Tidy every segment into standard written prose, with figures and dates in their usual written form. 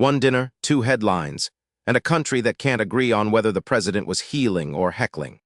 One dinner, two headlines, and a country that can't agree on whether the president was healing or heckling.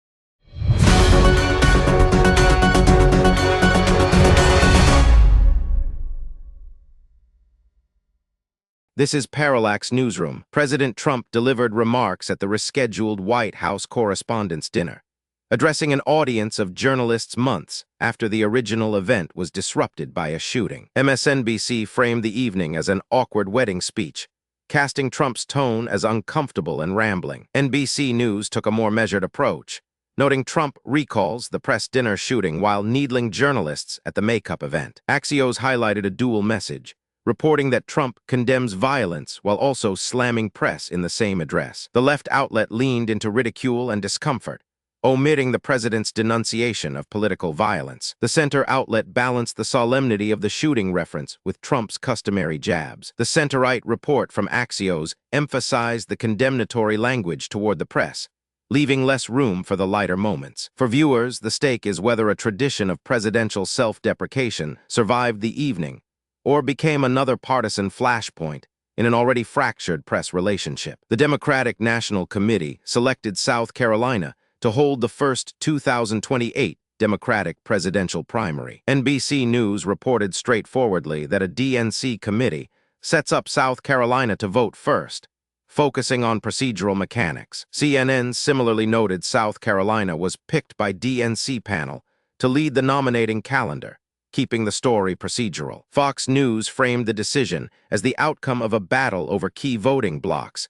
This is Parallax Newsroom. President Trump delivered remarks at the rescheduled White House Correspondents' dinner, addressing an audience of journalists months after the original event was disrupted by a shooting. MSNBC framed the evening as an awkward wedding speech, casting Trump's tone as uncomfortable and rambling. NBC News took a more measured approach, noting Trump recalls the press dinner shooting while needling journalists at the makeup event. Axios highlighted a dual message, reporting that Trump condemns violence while also slamming press in the same address. The left outlet leaned into ridicule and discomfort, omitting the president's denunciation of political violence. The center outlet balanced the solemnity of the shooting reference with Trump's customary jabs. The center-right report from Axios emphasized the condemnatory language toward the press, leaving less room for the lighter moments. For viewers, the stake is whether a tradition of presidential self-deprecation survived the evening or became another partisan flashpoint in an already fractured press relationship. The Democratic National Committee selected South Carolina to hold the first 2028 Democratic presidential primary. NBC News reported straightforwardly that a DNC committee sets up South Carolina to vote first, focusing on procedural mechanics. CNN similarly noted South Carolina was picked by DNC panel to lead the nominating calendar, keeping the story procedural. Fox News framed the decision as the outcome of a battle over key voting blocks,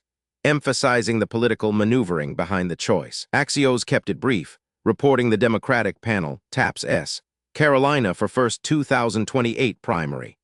emphasizing the political maneuvering behind the choice. Axios kept it brief, reporting the Democratic panel taps Carolina for first 2028 primary.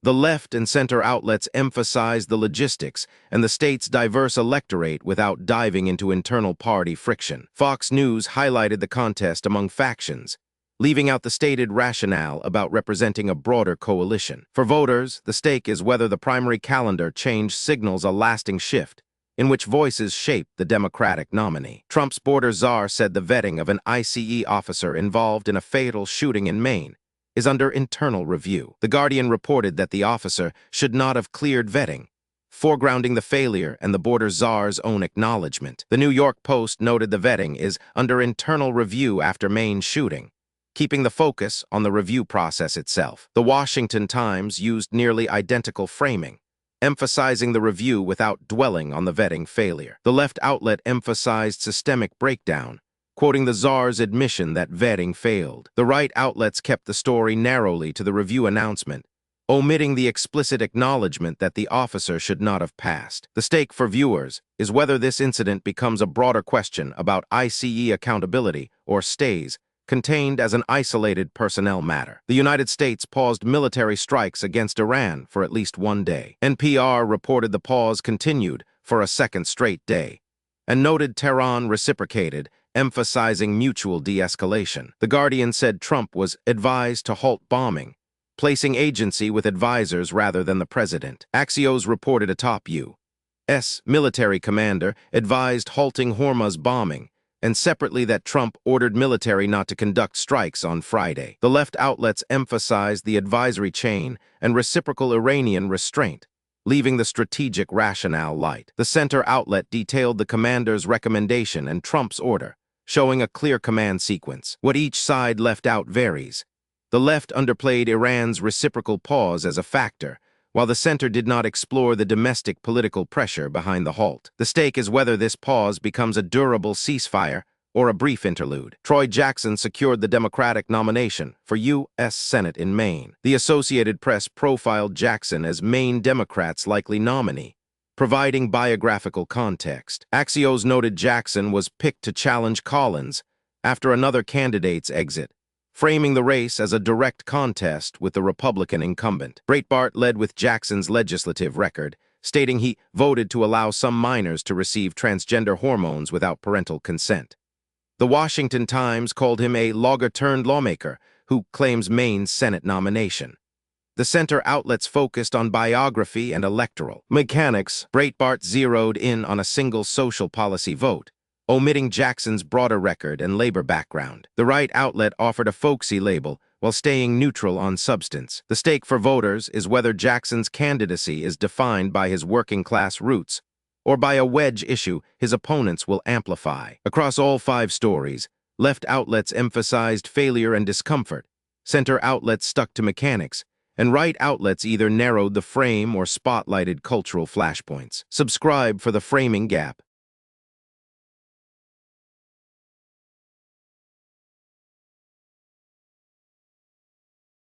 The left and center outlets emphasized the logistics and the state's diverse electorate without diving into internal party friction. Fox News highlighted the contest among factions, leaving out the stated rationale about representing a broader coalition. For voters, the stake is whether the primary calendar change signals a lasting shift in which voices shape the Democratic nominee. Trump's border czar said the vetting of an ICE officer involved in a fatal shooting in Maine is under internal review. The Guardian reported that the officer should not have cleared vetting, foregrounding the failure and the border czar's own acknowledgement. The New York Post noted the vetting is under internal review after Maine's shooting, keeping the focus on the review process itself. The Washington Times used nearly identical framing, emphasizing the review without dwelling on the vetting failure. The left outlet emphasized systemic breakdown, quoting the czar's admission that vetting failed. The right outlets kept the story narrowly to the review announcement, omitting the explicit acknowledgement that the officer should not have passed. The stake for viewers is whether this incident becomes a broader question about ICE accountability or stays contained as an isolated personnel matter. The United States paused military strikes against Iran for at least one day. NPR reported the pause continued for a second straight day, and noted Tehran reciprocated, emphasizing mutual de-escalation. The Guardian said Trump was advised to halt bombing, placing agency with advisors rather than the president. Axios reported a top U.S. military commander advised halting Hormuz bombing, and separately that Trump ordered military not to conduct strikes on Friday. The left outlets emphasized the advisory chain and reciprocal Iranian restraint, leaving the strategic rationale light. The center outlet detailed the commander's recommendation and Trump's order, showing a clear command sequence. What each side left out varies. The left underplayed Iran's reciprocal pause as a factor, while the center did not explore the domestic political pressure behind the halt. The stake is whether this pause becomes a durable ceasefire or a brief interlude. Troy Jackson secured the Democratic nomination for U.S. Senate in Maine. The Associated Press profiled Jackson as Maine Democrats' likely nominee, providing biographical context. Axios noted Jackson was picked to challenge Collins after another candidate's exit, framing the race as a direct contest with the Republican incumbent. Breitbart led with Jackson's legislative record, stating he voted to allow some minors to receive transgender hormones without parental consent. The Washington Times called him a lawyer-turned-lawmaker who claims Maine's Senate nomination. The center outlets focused on biography and electoral mechanics. Breitbart zeroed in on a single social policy vote, omitting Jackson's broader record and labor background. The right outlet offered a folksy label, while staying neutral on substance. The stake for voters is whether Jackson's candidacy is defined by his working-class roots or by a wedge issue his opponents will amplify. Across all 5 stories, left outlets emphasized failure and discomfort, center outlets stuck to mechanics, and right outlets either narrowed the frame or spotlighted cultural flashpoints. Subscribe for the framing gap.